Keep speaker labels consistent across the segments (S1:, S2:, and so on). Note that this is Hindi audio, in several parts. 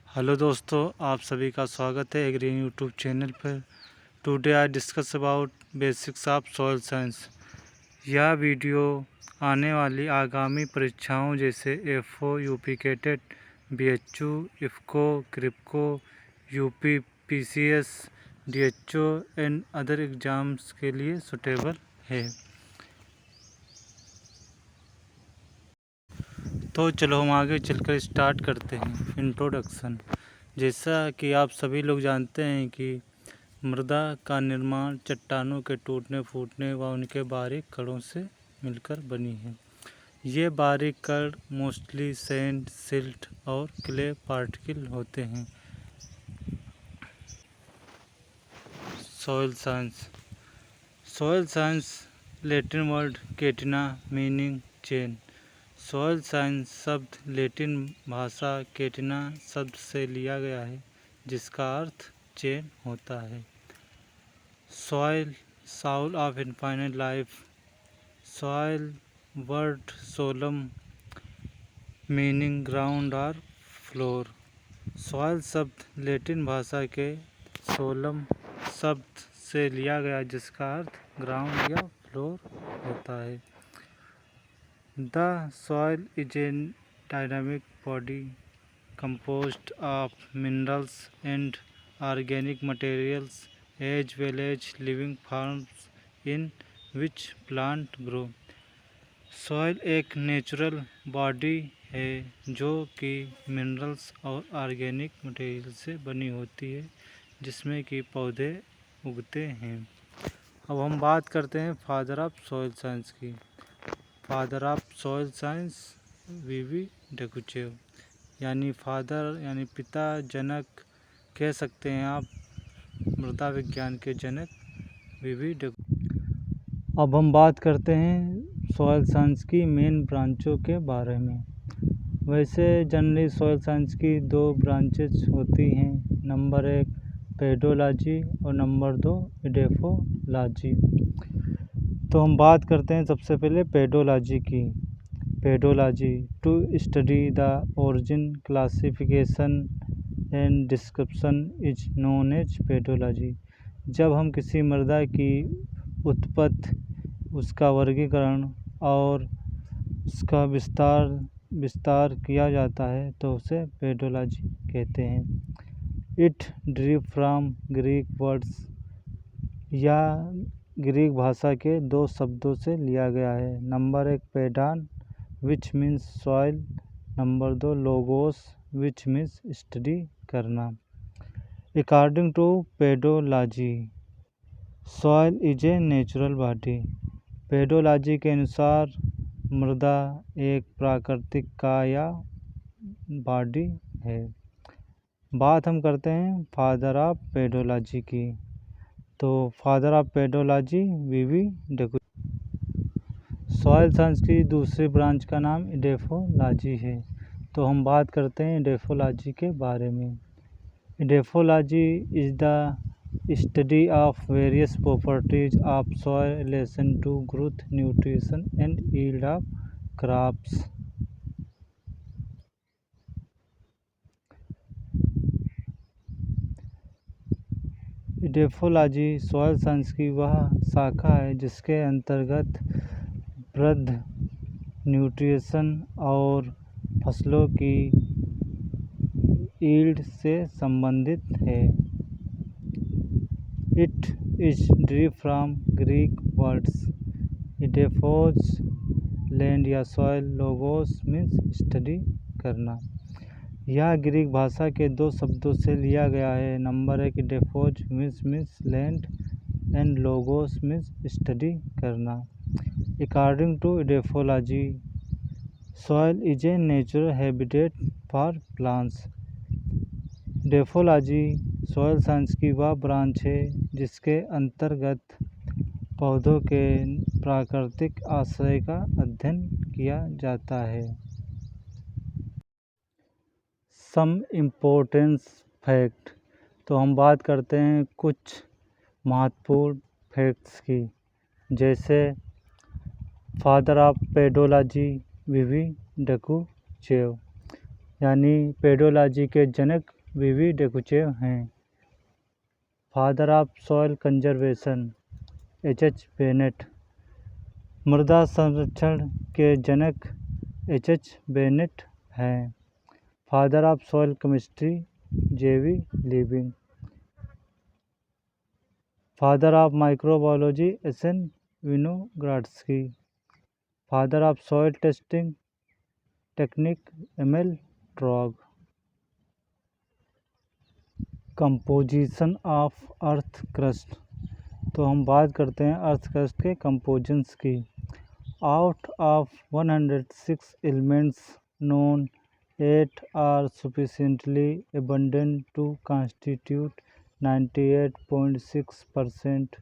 S1: हेलो दोस्तों, आप सभी का स्वागत है एग्री यूट्यूब चैनल पर। Today I discuss about basics of soil science. यह वीडियो आने वाली आगामी परीक्षाओं जैसे FO, UP CATET, BHU, IFFCO, KRIBHCO, UP PCS, DHO and other exams के लिए सुटेबल है। तो चलो हम आगे चलकर स्टार्ट करते हैं। इंट्रोडक्शन। जैसा कि आप सभी लोग जानते हैं कि मृदा का निर्माण चट्टानों के टूटने फूटने व उनके बारीक कणों से मिलकर बनी है। ये बारीक कण मोस्टली सैंड, सिल्ट और क्ले पार्टिकल होते हैं। Soil science. Soil science Latin word catena meaning chain. Soil science शब्द लैटिन भाषा केटिना शब्द से लिया गया है, जिसका अर्थ चेन होता है। Soil soul of infinite life. Soil word solum meaning ground और फ्लोर। सॉइल शब्द लैटिन भाषा के सोलम शब्द से लिया गया, जिसका अर्थ ग्राउंड या फ्लोर होता है। The soil is a dynamic body composed of minerals and organic materials as well as living forms in which plants grow. Soil एक नेचुरल बॉडी है जो कि मिनरल्स और ऑर्गेनिक मटेरियल से बनी होती है, जिसमें कि पौधे उगते हैं। अब हम बात करते हैं फादर ऑफ सॉइल साइंस की। Father of soil science VV Dokuchaev, यानी फादर यानी पिता, जनक कह सकते हैं आप मृदा विज्ञान के जनक वीवी डेगुचेव। अब हम बात करते हैं सॉइल साइंस की मेन ब्रांचों के बारे में। वैसे जनरली सॉइल साइंस की दो ब्रांचेस होती हैं, नंबर 1 पेडोलॉजी और नंबर 2 इडेफोलॉजी। तो हम बात करते हैं सबसे पहले पेडोलॉजी की। Pedology to study the origin, classification and description is known as pedology. जब हम किसी मृदा की उत्पत्ति, उसका वर्गीकरण और उसका विस्तार किया जाता है तो उसे पेडोलॉजी कहते हैं। It derived from Greek words, या ग्रीक भाषा के दो शब्दों से लिया गया है। Number 1 pedon which means soil, number 2 logos which means study करना। According to pedology soil is a natural body. Pedology के अनुसार मृदा एक प्राकृतिक काया बॉडी है। बात हम करते हैं फादर ऑफ पेडोलॉजी की। तो father of pedology VV Dokuchaev. Soil science की दूसरी ब्रांच का नाम इडेफोलॉजी है। तो हम बात करते हैं इडेफोलॉजी के बारे में। Edaphology is the study of various properties of soil relation to growth, nutrition and yield of crops. Edaphology soil science की वह शाखा है जिसके अंतर्गत वृद्धि, न्यूट्रिशन और फसलों की यील्ड से संबंधित है। It is derived from Greek words edaphos land या सॉइल, लोगोस मीन्स स्टडी करना। यह ग्रीक भाषा के दो शब्दों से लिया गया है। Number 1 edaphos means land and logos means study करना। According to edaphology soil is a natural habitat for plants. Edaphology soil science की वह ब्रांच है जिसके अंतर्गत पौधों के प्राकृतिक आश्रय का अध्ययन किया जाता है। सम इम्पोर्टेंस फैक्ट। तो हम बात करते हैं कुछ महत्वपूर्ण फैक्ट्स की, जैसे father of pedology VV Dokuchaev, यानी पेडोलॉजी के जनक वीवी डेकुचेव हैं। Father of soil conservation H Bennett. मृदा संरक्षण के जनक एच बेनेट हैं। Father of soil chemistry J V Liebig. Father of microbiology S N Winogradsky. Father of soil testing technique M L Truog. Composition of earth crust. तो हम बात करते हैं अर्थ क्रस्ट के कंपोजिशंस की। Out of 106 elements known 8 are sufficiently abundant to constitute 98.6%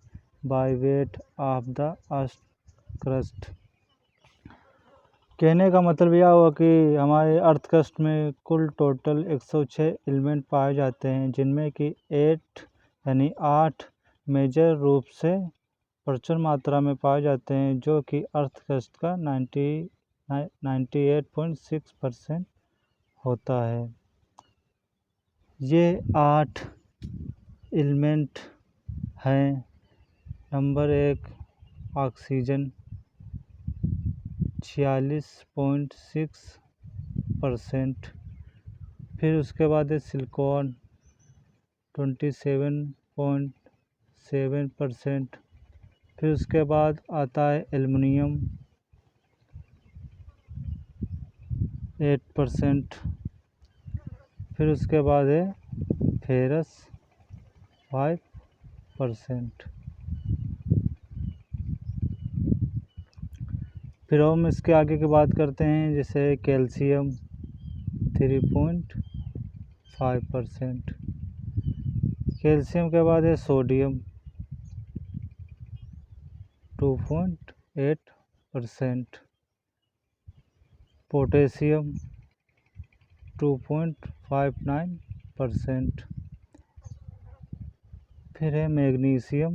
S1: by weight of the earth crust। कहने का मतलब यह हुआ कि हमारे अर्थ क्रस्ट में कुल टोटल 106 एलिमेंट पाए जाते हैं, जिनमें कि 8 मेजर रूप से प्रचुर मात्रा में पाए जाते हैं, जो कि अर्थ क्रस्ट का 98.6% होता है। ये 8 एलिमेंट हैं। Number 1 oxygen 46.6%। फिर उसके बाद है सिलिकॉन 27.7%। फिर उसके बाद आता है एल्युमिनियम 8%। फिर उसके बाद है फेरस 5%। फिर हम इसके आगे की बात करते हैं, जैसे कैल्शियम 3.5%। कैल्शियम के बाद है सोडियम 2.8%। पोटेशियम 2.59%। फिर है magnesium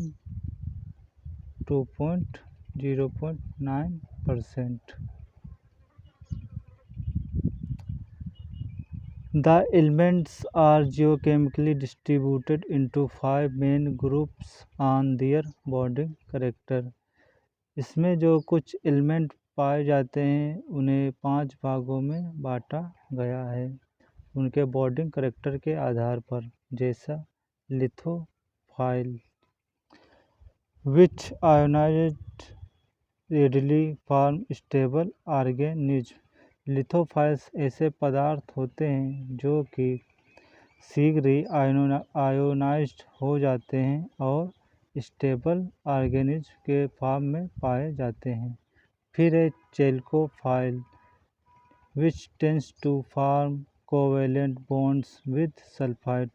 S1: 0.9%। The elements are geochemically distributed into 5 main groups on their bonding character। इसमें जो कुछ एलिमेंट पाए जाते हैं उन्हें 5 भागों में बांटा गया है उनके बॉन्डिंग करैक्टर के आधार पर, जैसा लिथोफाइल which ionized readily form stable organism। लिथोफाइल्स ऐसे पदार्थ होते हैं जो कि शीघ्र ही आयोनाइज्ड हो जाते हैं और स्टेबल ऑर्गेनिज्म के फॉर्म में पाए जाते हैं। फिर है chalcophile which tends to form covalent bonds with sulphide.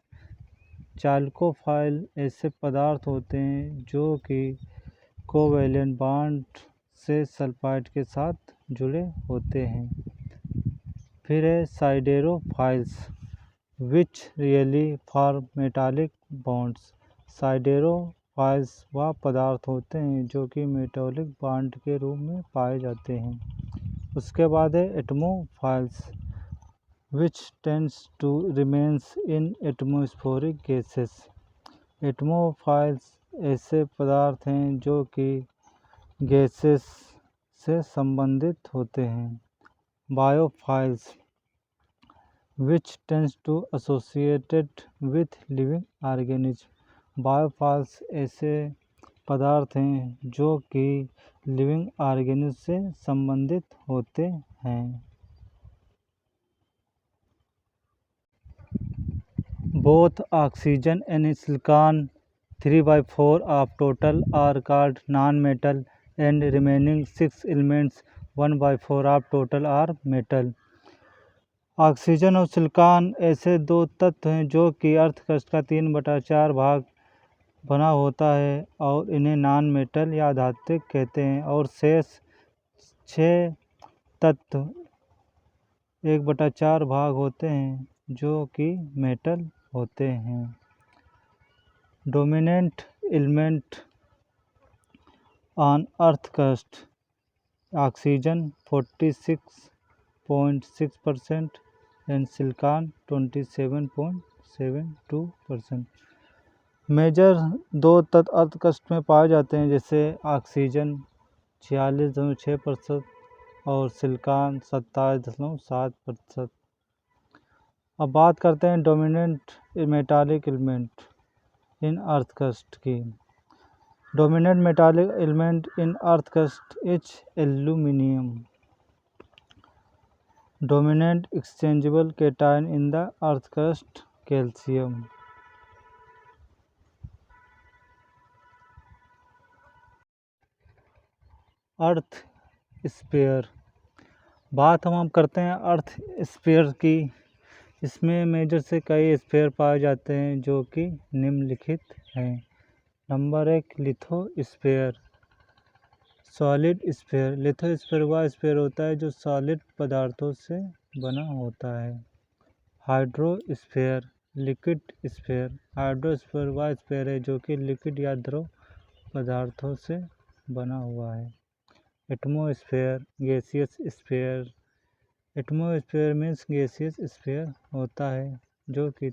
S1: Chalcophile ऐसे पदार्थ होते हैं जो कि कोवैलेंट बॉन्ड से सल्फाइड के साथ जुड़े होते हैं। फिर है siderophiles which really form metallic bonds. Siderophiles वह पदार्थ होते हैं जो कि मेटालिक बॉन्ड के रूप में पाए जाते हैं। उसके बाद है एटमोफाइल्स which tends to remains in atmospheric gases। एटमोफाइल्स ऐसे पदार्थ हैं जो कि गैसेस से संबंधित होते हैं। बायोफाइल्स which tends to associated with living organism। बायोफाइल्स ऐसे पदार्थ हैं जो कि लिविंग ऑर्गेनिज्म से संबंधित होते हैं। Both oxygen and silicon 3/4 of total are called non-metal and remaining 6 elements 1/4 of total are metal। Oxygen और सिलिकॉन ऐसे दो तत्व हैं जो कि अर्थ क्रस्ट का 3/4 भाग बना होता है और इन्हें नॉन मेटल या धात्विक कहते हैं, और शेष 6 तत्व 1/4 भाग होते हैं जो कि मेटल होते हैं। Dominant element on earth crust oxygen 46.6% and silicon 27.7%। 0.72%। Major 2 तत्व अर्थ क्रस्ट में पाए जाते हैं, जैसे ऑक्सीजन 46.6% और सिलिकॉन 27.7%। अब बात करते हैं dominant metallic element in earth crust की। Dominant metallic element in earth crust is aluminium. Dominant exchangeable cation in the earth crust calcium. Earth sphere. बात हम करते हैं अर्थ स्फीयर की। इसमें मेजर से कई स्फीयर पाए जाते हैं जो कि निम्नलिखित हैं। Number 1 lithosphere. Solid sphere. Lithosphere वह स्फीयर होता है जो सॉलिड पदार्थों से बना होता है। हाइड्रोस्फीयर। Liquid sphere. हाइड्रोस्फीयर वह स्फीयर है जो कि लिक्विड या द्रव पदार्थों से बना हुआ है। Atmosphere. Gaseous sphere. Atmosphere means gaseous sphere होता है जो कि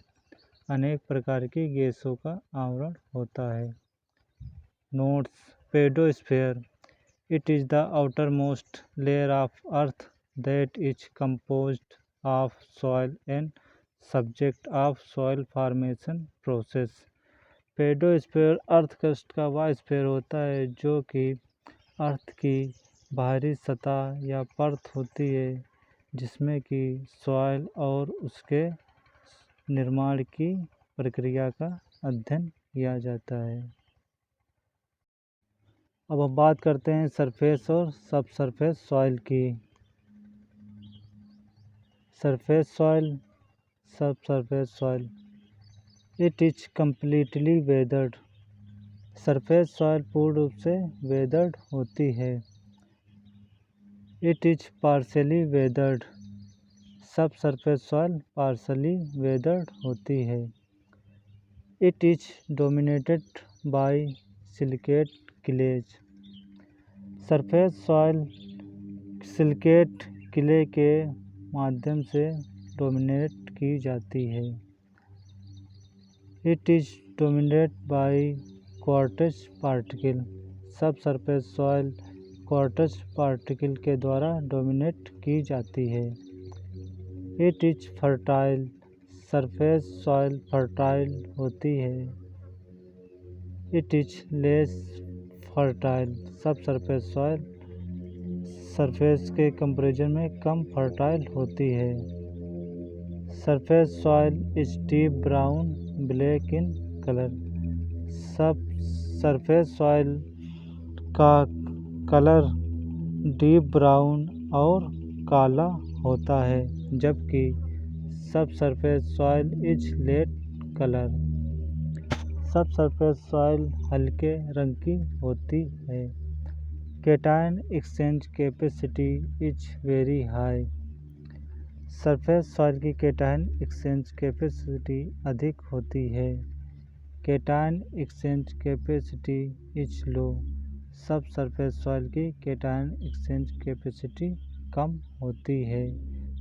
S1: अनेक प्रकार की गैसों का आवरण होता है। Notes. Pedosphere. It is the outermost layer of earth that is composed of soil and subject of soil formation process. Pedosphere earth crust का वह स्फीयर होता है जो कि अर्थ की बाहरी सतह या परत होती है जिसमें कि सॉइल और उसके निर्माण की प्रक्रिया का अध्ययन किया जाता है। अब हम बात करते हैं सरफेस और सब सरफेस सॉइल की। Surface soil, sub surface soil. It is completely weathered. Surface soil पूर्ण रूप से वेदर्ड होती है। It is partially weathered. Sub surface soil partially weathered होती है। It is dominated by silicate clays. Surface soil silicate clay के माध्यम से डोमिनेट की जाती है। It is dominated by quartz particle. Sub surface soil quartz particle के द्वारा डोमिनेट की जाती है। It is fertile. Surface soil fertile होती है। It is less fertile. Sub surface soil surface के कंपैरिजन में कम फर्टाइल होती है। Surface soil is deep brown black in colour. Sub surface soil का कलर डीप ब्राउन और काला होता है, जबकि sub surface soil is light colour. Sub surface soil हल्के रंग की होती है। Cation exchange capacity is very high. Surface soil की कैटायन एक्सचेंज कैपेसिटी अधिक होती है। Cation exchange capacity is low. सब सरफेस सॉइल की कैटायन एक्सचेंज कैपेसिटी कम होती है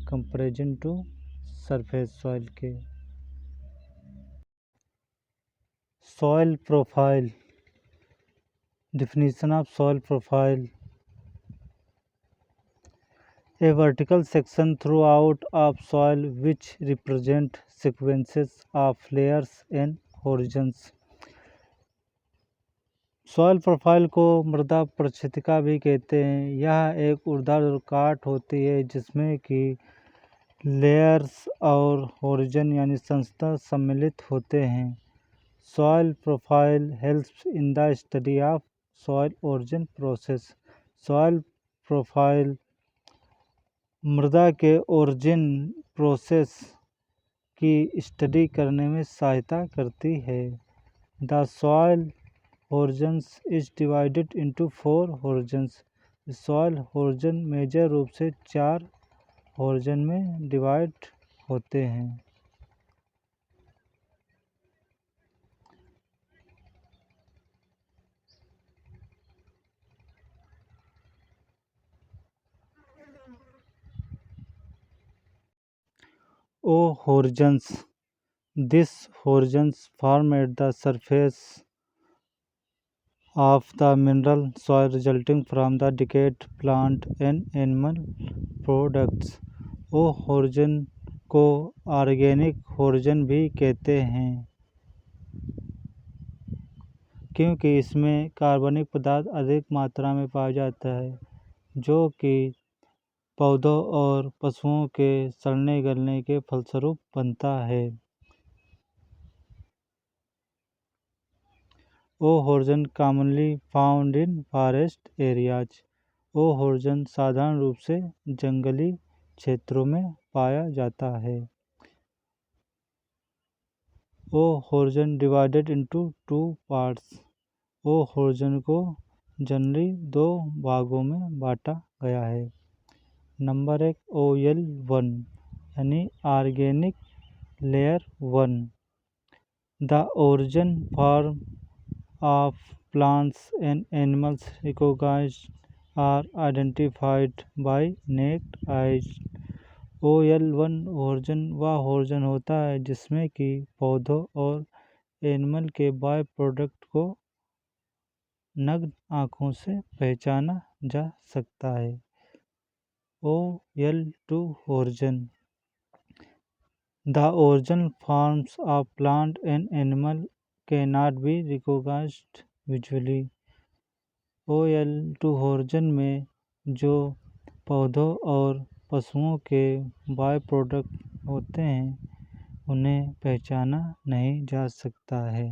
S1: कंपैरिजन टू सरफेस सॉइल के। Soil profile. Definition of soil profile. A vertical section throughout of soil which represent sequences of layers and horizons. Soil profile को मृदा प्रक्षेपिका भी कहते हैं। यह एक ऊर्ध्वाधर काट होती है जिसमें कि लेयर्स और होरिजन यानी संस्था सम्मिलित होते हैं। Soil profile helps in the study of soil origin process. Soil profile मृदा के ओरिजिन प्रोसेस की स्टडी करने में सहायता करती है। The soil horizons is divided into 4 horizons. Soil horizon major रूप से 4 होरिजन में डिवाइड होते हैं। O horizons These horizons form at the surface of the mineral soil resulting from the decayed plant and animal products. O horizon को ऑर्गेनिक होर्जन भी कहते हैं क्योंकि इसमें कार्बनिक पदार्थ अधिक मात्रा में पाया जाता है जो कि पौधों और पशुओं के सड़ने गलने के फलस्वरूप बनता है। O horizon commonly found in forest areas. O horizon साधारण रूप से जंगली क्षेत्रों में पाया जाता है। O horizon divided into 2 parts. O horizon को जनरली 2 भागों में बांटा गया है। नंबर 1 OL1 यानी organic layer 1। The origin form of plants and animals recognized are identified by naked eyes। OL1 होर्जन वह होर्जन होता है जिसमें कि पौधों और एनिमल के बाय प्रोडक्ट को नग्न आँखों से पहचाना जा सकता है। OL2 होर्जन The original forms of plant and animal cannot be recognized visually। OL2 होर्जन में जो पौधों और पशुओं के बाय प्रोडक्ट होते हैं उन्हें पहचाना नहीं जा सकता है।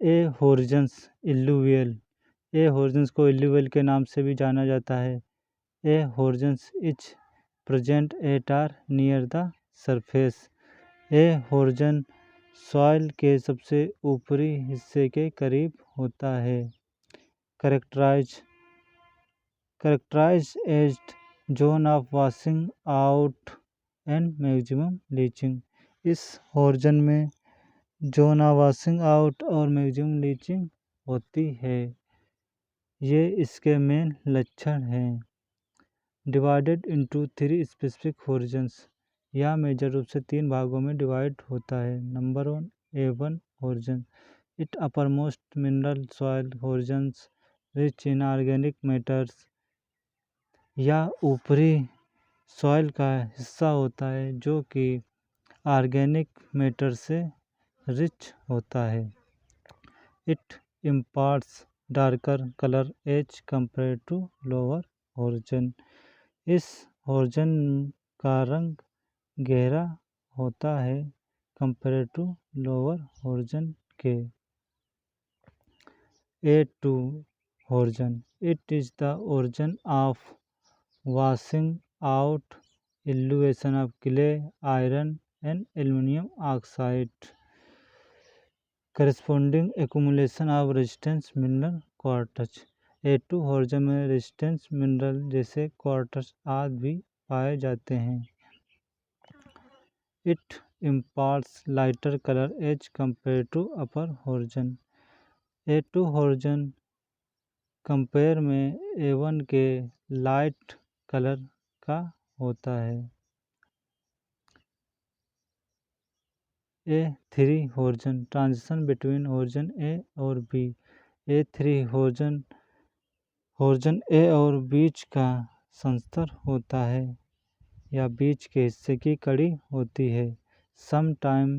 S1: ए होर्जन्स इल्यूवियल। ए होर्जन्स को इल्यूवियल के नाम से भी जाना जाता है। A horizons is present at or near the surface. A horizon सॉइल के सबसे ऊपरी हिस्से के करीब होता है। Characterize as zone of washing out and maximum leaching. इस होर्जन में जोन ऑफ वॉशिंग आउट और मैक्सिमम लीचिंग होती है। ये इसके मेन लक्षण हैं। Divided into 3 specific horizons. यह मेजर रूप से 3 भागों में डिवाइड होता है। Number 1 A1 horizon it uppermost mineral soil horizons rich in organic matters. यह ऊपरी सॉइल का हिस्सा होता है जो कि ऑर्गेनिक मैटर से रिच होता है। It imparts darker colour as compare to lower horizon. इस होर्जन का रंग गहरा होता है कंपेयर टू लोअर होर्जन के। A2 horizon it is the origin of washing out eluviation of clay iron and aluminium oxide corresponding accumulation of resistance mineral quartz. A2 horizon में रेजिस्टेंस मिनरल जैसे क्वार्ट्ज आदि भी पाए जाते हैं। It imparts lighter colour as compare to upper horizon. A2 horizon compare में A1 के लाइट कलर का होता है। A3 होर्जन ट्रांजिशन बिटवीन होर्जन ए और बी। A3 होर्जन ए और बीच का संस्तर होता है या बीच के हिस्से की कड़ी होती है। सम टाइम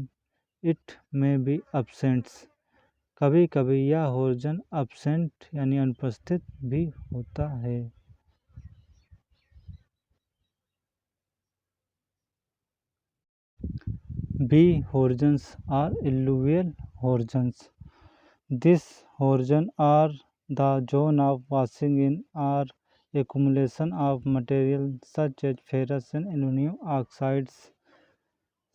S1: इट में बी absent। कभी कभी यह होर्जन absent यानी अनुपस्थित भी होता है। B horizons are illuvial horizons. This horizon are the zone of washing in or accumulation of material such as ferrous and aluminum oxides,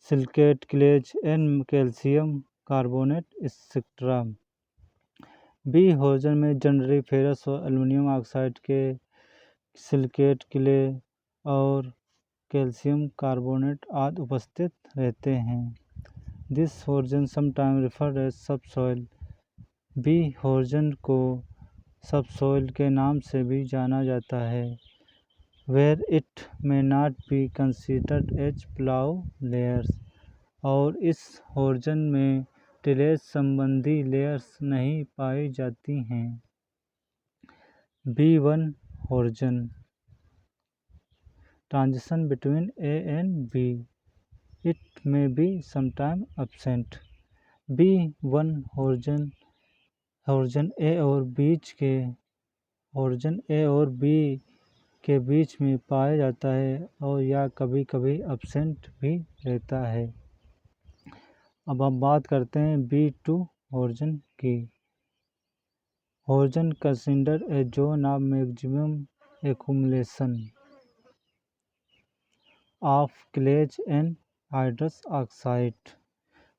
S1: silicate, clays, and calcium carbonate, etc. B horizon में जनरली फेरस और एल्युमिनियम ऑक्साइड के सिलिकेट क्ले और कैल्शियम कार्बोनेट आदि उपस्थित रहते हैं। This horizon sometime referred as subsoil. B horizon को सबसॉइल के नाम से भी जाना जाता है। where it may not be considered as plough layers, और इस होर्जन में टिलेज संबंधी लेयर्स नहीं पाई जाती हैं। B1 horizon transition between A and B, it may be sometime absent। B1 horizon A और B के बीच में पाया जाता है और या कभी कभी एब्सेंट भी रहता है। अब हम बात करते हैं B2 होर्जन की। Horizon consider a zone of maximum accumulation of clays and hydrous oxide.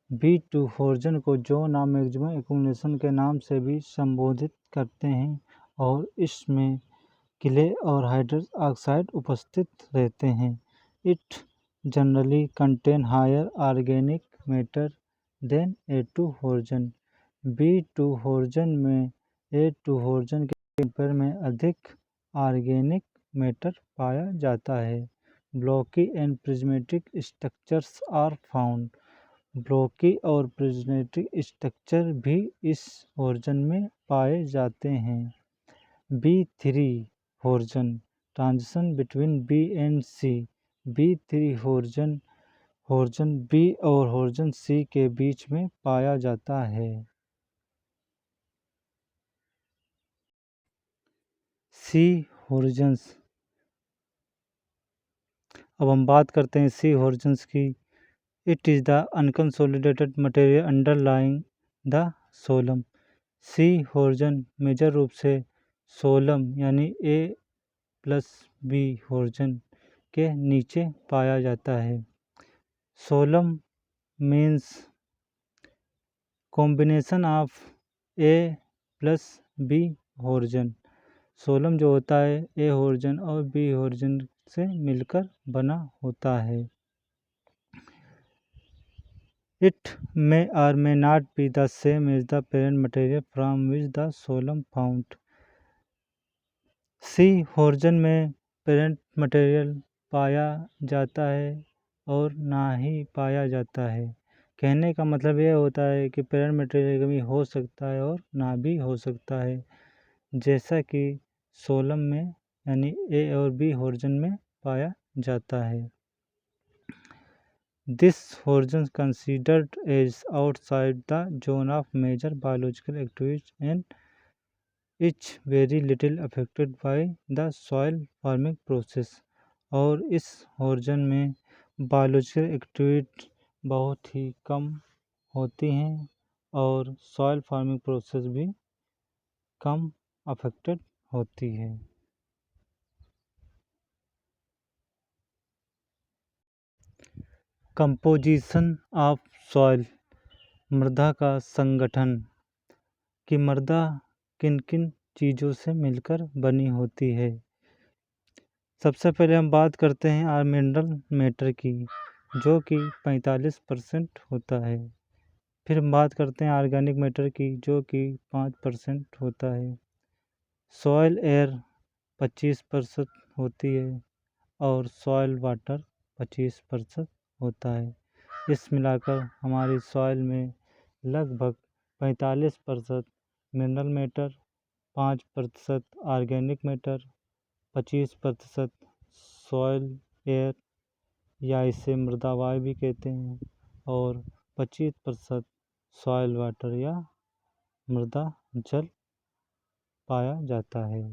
S1: B2 horizon को जोन ऑफ मैक्सिमम एक्यूमुलेशन के नाम से भी संबोधित करते हैं और इसमें क्ले और हाइड्रस ऑक्साइड उपस्थित रहते हैं। It generally contain higher organic matter than A2 horizon. B2 horizon में A2 होर्जन के कंपेयर में अधिक ऑर्गेनिक मैटर पाया जाता है। Blocky and prismatic structures are found. Blocky और प्रिज्मेटिक स्ट्रक्चर भी इस होर्जन में पाए जाते हैं। B3 horizon transition between B and C। B3 horizon B और होर्जन C के बीच में पाया जाता है। C होर्जन्स। अब हम बात करते हैं C होर्जन्स की। It is the unconsolidated material underlying the solum. C horizon major रूप से सोलम यानी A+B होर्जन के नीचे पाया जाता है। सोलम मीन्स कॉम्बिनेशन ऑफ A+B होर्जन। सोलम जो होता है A होर्जन और B होर्जन से मिलकर बना होता है। It may or may not be the same as the parent material from which the solum found. C horizon में पेरेंट मटेरियल पाया जाता है और ना ही पाया जाता है। कहने का मतलब यह होता है कि पेरेंट मटेरियल कभी हो सकता है और ना भी हो सकता है, जैसा कि सोलम में यानी A और B होर्जन में पाया जाता है। This horizon considered as outside the zone of major biological activities and is very little affected by the soil farming process. और इस होर्जन में बायोलॉजिकल एक्टिविटी बहुत ही कम होती हैं और सॉइल फार्मिंग प्रोसेस भी कम अफेक्टेड होती है। Composition of soil. मृदा का संगठन कि मृदा किन किन चीज़ों से मिलकर बनी होती है। सबसे पहले हम बात करते हैं मिनरल मैटर की, जो कि 45% होता है। फिर हम बात करते हैं ऑर्गेनिक मैटर की, जो कि 5% होता है। सॉइल एयर 25% होती है और सॉइल वाटर 25% होता है। इस मिलाकर हमारी सॉइल में लगभग 45% mineral matter, 5% organic matter, 25% soil air या इसे मृदा वायु भी कहते हैं और 25% सॉइल वाटर या मृदा जल पाया जाता है।